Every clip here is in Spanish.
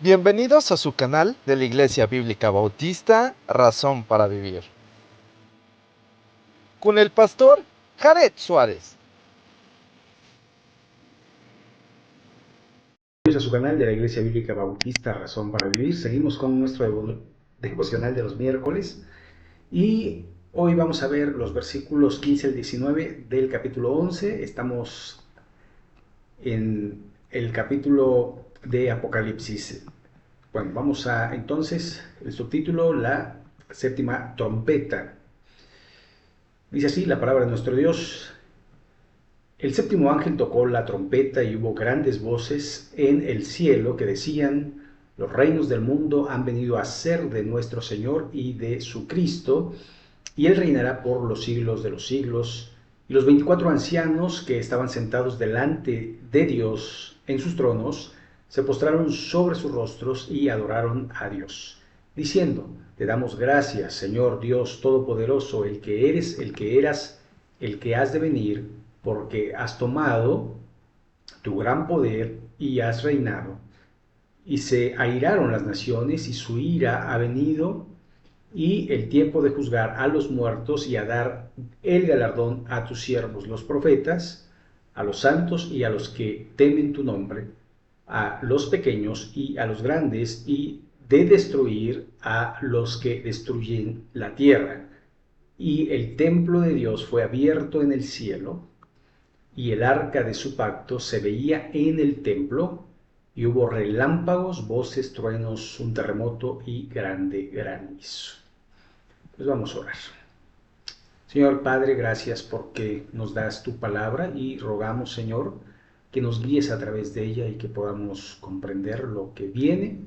Bienvenidos a su canal de la Iglesia Bíblica Bautista, Razón para Vivir, con el pastor Jared Suárez. Bienvenidos a su canal de la Iglesia Bíblica Bautista, Razón para Vivir. Seguimos con nuestro devocional de los miércoles y hoy vamos a ver los versículos 15 al 19 del capítulo 11. Estamos en el capítulo de Apocalipsis. Bueno, vamos a entonces el subtítulo, la séptima trompeta. Dice así la palabra de nuestro Dios. El séptimo ángel tocó la trompeta y hubo grandes voces en el cielo que decían: los reinos del mundo han venido a ser de nuestro Señor y de su Cristo, y Él reinará por los siglos de los siglos. Y los 24 ancianos que estaban sentados delante de Dios en sus tronos se postraron sobre sus rostros y adoraron a Dios, diciendo: te damos gracias, Señor Dios Todopoderoso, el que eres, el que eras, el que has de venir, porque has tomado tu gran poder y has reinado. Y se airaron las naciones y su ira ha venido, y el tiempo de juzgar a los muertos y a dar el galardón a tus siervos los profetas, a los santos y a los que temen tu nombre, a los pequeños y a los grandes, y de destruir a los que destruyen la tierra. Y el templo de Dios fue abierto en el cielo, y el arca de su pacto se veía en el templo, y hubo relámpagos, voces, truenos, un terremoto y grande granizo. Pues vamos a orar. Señor Padre, gracias porque nos das tu palabra y rogamos, Señor, que nos guíes a través de ella y que podamos comprender lo que viene,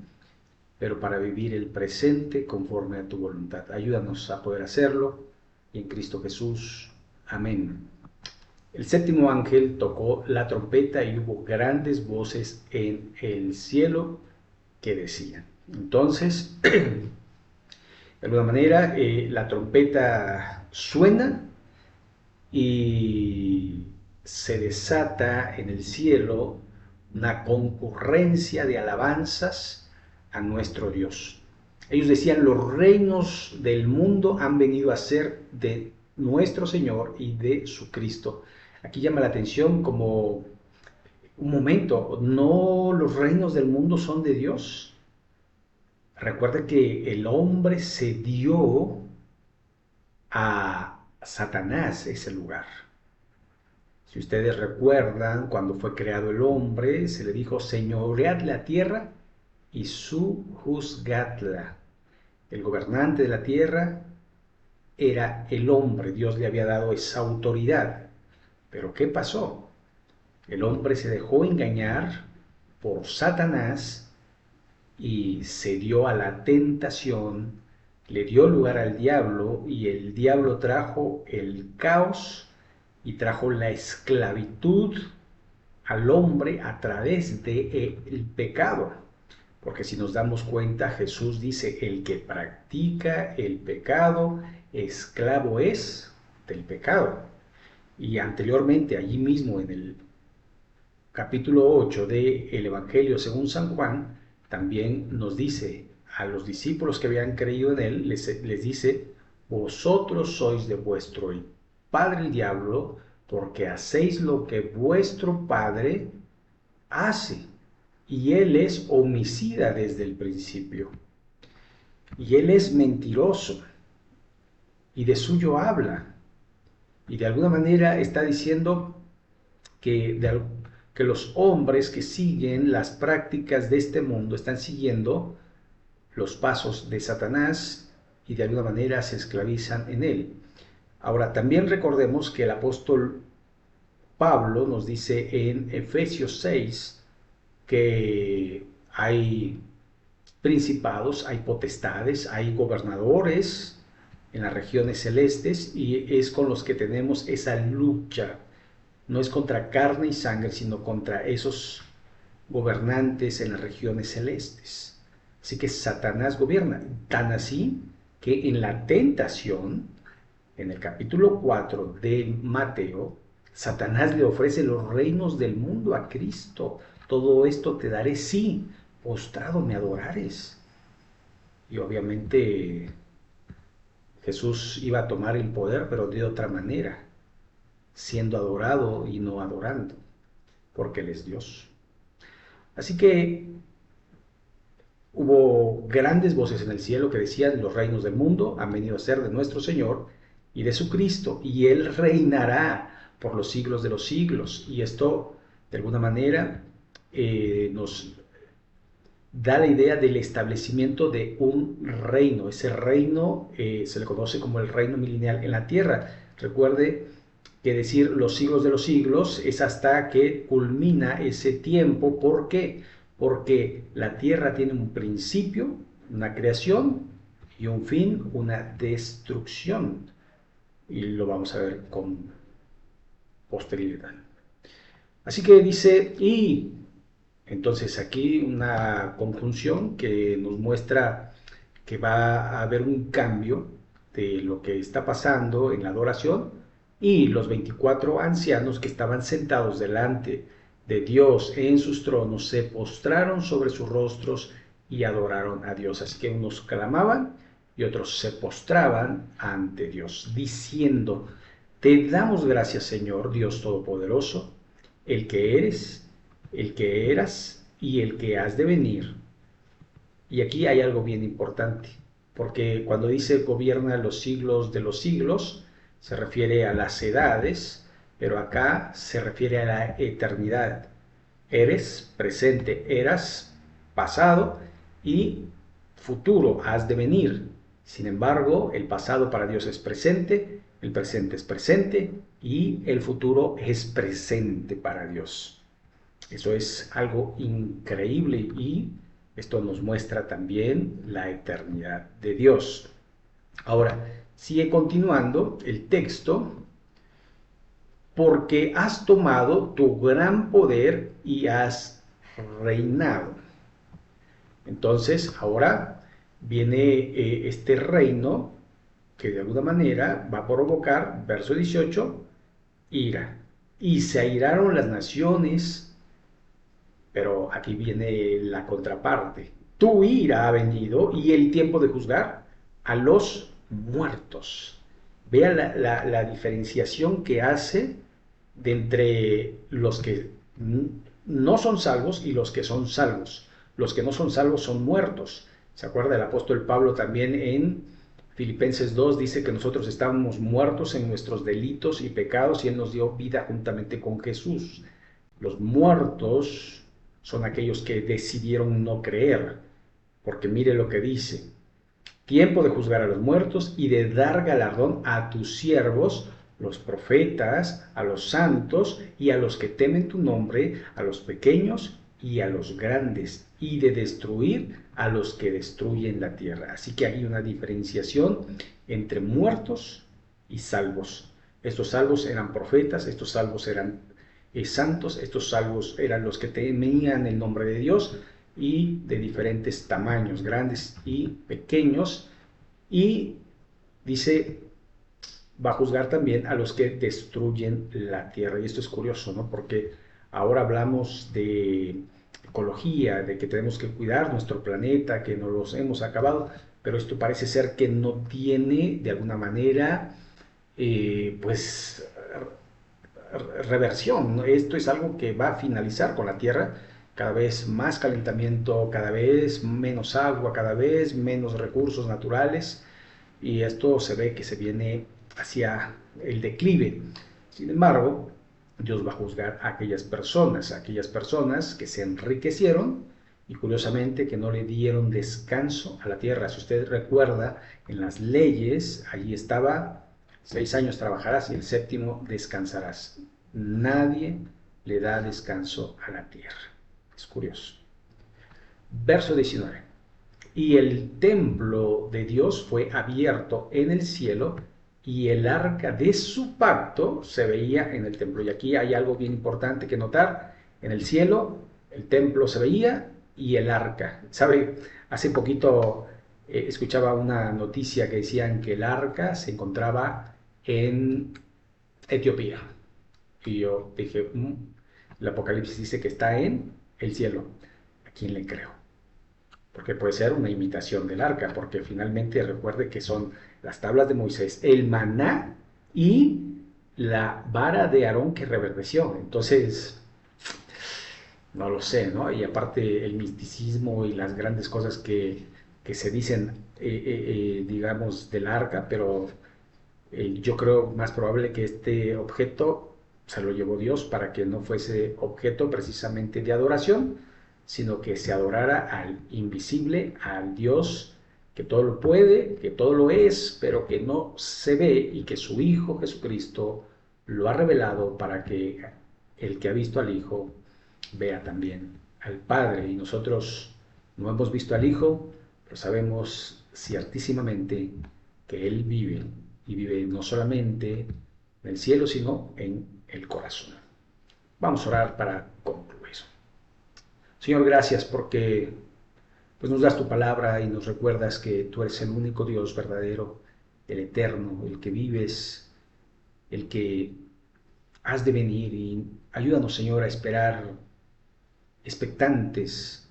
pero para vivir el presente conforme a tu voluntad. Ayúdanos a poder hacerlo, y en Cristo Jesús. Amén. El séptimo ángel tocó la trompeta y hubo grandes voces en el cielo que decían. Entonces, de alguna manera, la trompeta suena y se desata en el cielo una concurrencia de alabanzas a nuestro Dios. Ellos decían: los reinos del mundo han venido a ser de nuestro Señor y de su Cristo. Aquí llama la atención como un momento, no, los reinos del mundo son de Dios. Recuerda que el hombre se dio a Satanás ese lugar. Si ustedes recuerdan, cuando fue creado el hombre, se le dijo: señoread la tierra y sujuzgadla. El gobernante de la tierra era el hombre, Dios le había dado esa autoridad. Pero ¿qué pasó? El hombre se dejó engañar por Satanás y se dio a la tentación, le dio lugar al diablo, y el diablo trajo el caos y trajo la esclavitud al hombre a través del pecado. Porque si nos damos cuenta, Jesús dice: el que practica el pecado, esclavo es del pecado. Y anteriormente, allí mismo en el capítulo 8 del Evangelio según San Juan, también nos dice a los discípulos que habían creído en él, les dice: vosotros sois de vuestro padre el diablo, porque hacéis lo que vuestro padre hace, y él es homicida desde el principio, y él es mentiroso, y de suyo habla, y de alguna manera está diciendo que, que los hombres que siguen las prácticas de este mundo están siguiendo los pasos de Satanás y de alguna manera se esclavizan en él. Ahora, también recordemos que el apóstol Pablo nos dice en Efesios 6 que hay principados, hay potestades, hay gobernadores en las regiones celestes, y es con los que tenemos esa lucha. No es contra carne y sangre, sino contra esos gobernantes en las regiones celestes. Así que Satanás gobierna, tan así que en la tentación, en el capítulo 4 de Mateo, Satanás le ofrece los reinos del mundo a Cristo. Todo esto te daré, sí, postrado me adorares. Y obviamente Jesús iba a tomar el poder, pero de otra manera, siendo adorado y no adorando, porque Él es Dios. Así que hubo grandes voces en el cielo que decían: los reinos del mundo han venido a ser de nuestro Señor y de su Cristo, y Él reinará por los siglos de los siglos. Y esto, de alguna manera, nos da la idea del establecimiento de un reino. Ese reino se le conoce como el reino milenial en la tierra. Recuerde que decir los siglos de los siglos es hasta que culmina ese tiempo. ¿Por qué? Porque la tierra tiene un principio, una creación, y un fin, una destrucción. Y lo vamos a ver con posterioridad. Así que dice: y entonces aquí una conjunción que nos muestra que va a haber un cambio de lo que está pasando en la adoración, y los 24 ancianos que estaban sentados delante de Dios en sus tronos se postraron sobre sus rostros y adoraron a Dios. Así que unos clamaban y otros se postraban ante Dios, diciendo: te damos gracias, Señor Dios Todopoderoso, el que eres, el que eras y el que has de venir. Y aquí hay algo bien importante, porque cuando dice gobierna los siglos de los siglos, se refiere a las edades, pero acá se refiere a la eternidad. Eres, presente, eras, pasado, y futuro, has de venir. Sin embargo, el pasado para Dios es presente, el presente es presente y el futuro es presente para Dios. Eso es algo increíble, y esto nos muestra también la eternidad de Dios. Ahora, sigue continuando el texto: porque has tomado tu gran poder y has reinado. Entonces, ahora viene este reino que de alguna manera va a provocar, verso 18, ira. Y se airaron las naciones, pero aquí viene la contraparte. Tu ira ha venido y el tiempo de juzgar a los muertos. Vea la diferenciación que hace de entre los que no son salvos y los que son salvos. Los que no son salvos son muertos. ¿Se acuerda? El apóstol Pablo también en Filipenses 2 dice que nosotros estábamos muertos en nuestros delitos y pecados y Él nos dio vida juntamente con Jesús. Los muertos son aquellos que decidieron no creer, porque mire lo que dice: tiempo de juzgar a los muertos y de dar galardón a tus siervos, los profetas, a los santos y a los que temen tu nombre, a los pequeños y a los grandes, y de destruir a los que destruyen la tierra. Así que hay una diferenciación entre muertos y salvos. Estos salvos eran profetas, estos salvos eran santos, estos salvos eran los que temían el nombre de Dios, y de diferentes tamaños, grandes y pequeños. Y dice, va a juzgar también a los que destruyen la tierra. Y esto es curioso, ¿no? Porque ahora hablamos de ecología, de que tenemos que cuidar nuestro planeta, que no los hemos acabado, pero esto parece ser que no tiene de alguna manera, pues, reversión, ¿no? Esto es algo que va a finalizar con la tierra. Cada vez más calentamiento, cada vez menos agua, cada vez menos recursos naturales, y esto se ve que se viene hacia el declive. Sin embargo, Dios va a juzgar a aquellas personas que se enriquecieron y curiosamente que no le dieron descanso a la tierra. Si usted recuerda, en las leyes, allí estaba: 6 años trabajarás y el séptimo descansarás. Nadie le da descanso a la tierra. Es curioso. Verso 19. Y el templo de Dios fue abierto en el cielo, y el arca de su pacto se veía en el templo. Y aquí hay algo bien importante que notar: en el cielo el templo se veía y el arca. ¿Sabe? Hace poquito escuchaba una noticia que decían que el arca se encontraba en Etiopía. Y yo dije, el Apocalipsis dice que está en el cielo. ¿A quién le creo? porque puede ser una imitación del arca, porque finalmente recuerde que son las tablas de Moisés, el maná y la vara de Aarón que reverdeció. Entonces, no lo sé, ¿no? Y aparte el misticismo y las grandes cosas que se dicen, digamos, del arca, pero yo creo más probable que este objeto se lo llevó Dios para que no fuese objeto precisamente de adoración, sino que se adorara al invisible, al Dios que todo lo puede, que todo lo es, pero que no se ve, y que su Hijo Jesucristo lo ha revelado para que el que ha visto al Hijo vea también al Padre. Y nosotros no hemos visto al Hijo, pero sabemos ciertísimamente que Él vive, y vive no solamente en el cielo, sino en el corazón. Vamos a orar para concluir. Señor, gracias porque pues, nos das tu palabra y nos recuerdas que tú eres el único Dios verdadero, el eterno, el que vives, el que has de venir, y ayúdanos, Señor, a esperar expectantes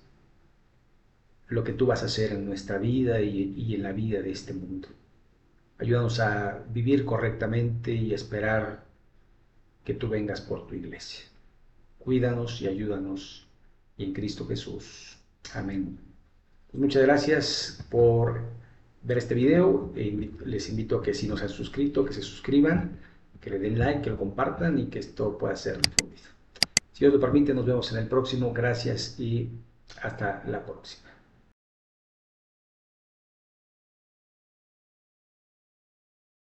lo que tú vas a hacer en nuestra vida y en la vida de este mundo. Ayúdanos a vivir correctamente y a esperar que tú vengas por tu iglesia. Cuídanos y ayúdanos, y en Cristo Jesús. Amén. Pues muchas gracias por ver este video. Les invito a que si no se han suscrito, que se suscriban, que le den like, que lo compartan y que esto pueda ser difundido. Si Dios lo permite, nos vemos en el próximo. Gracias y hasta la próxima.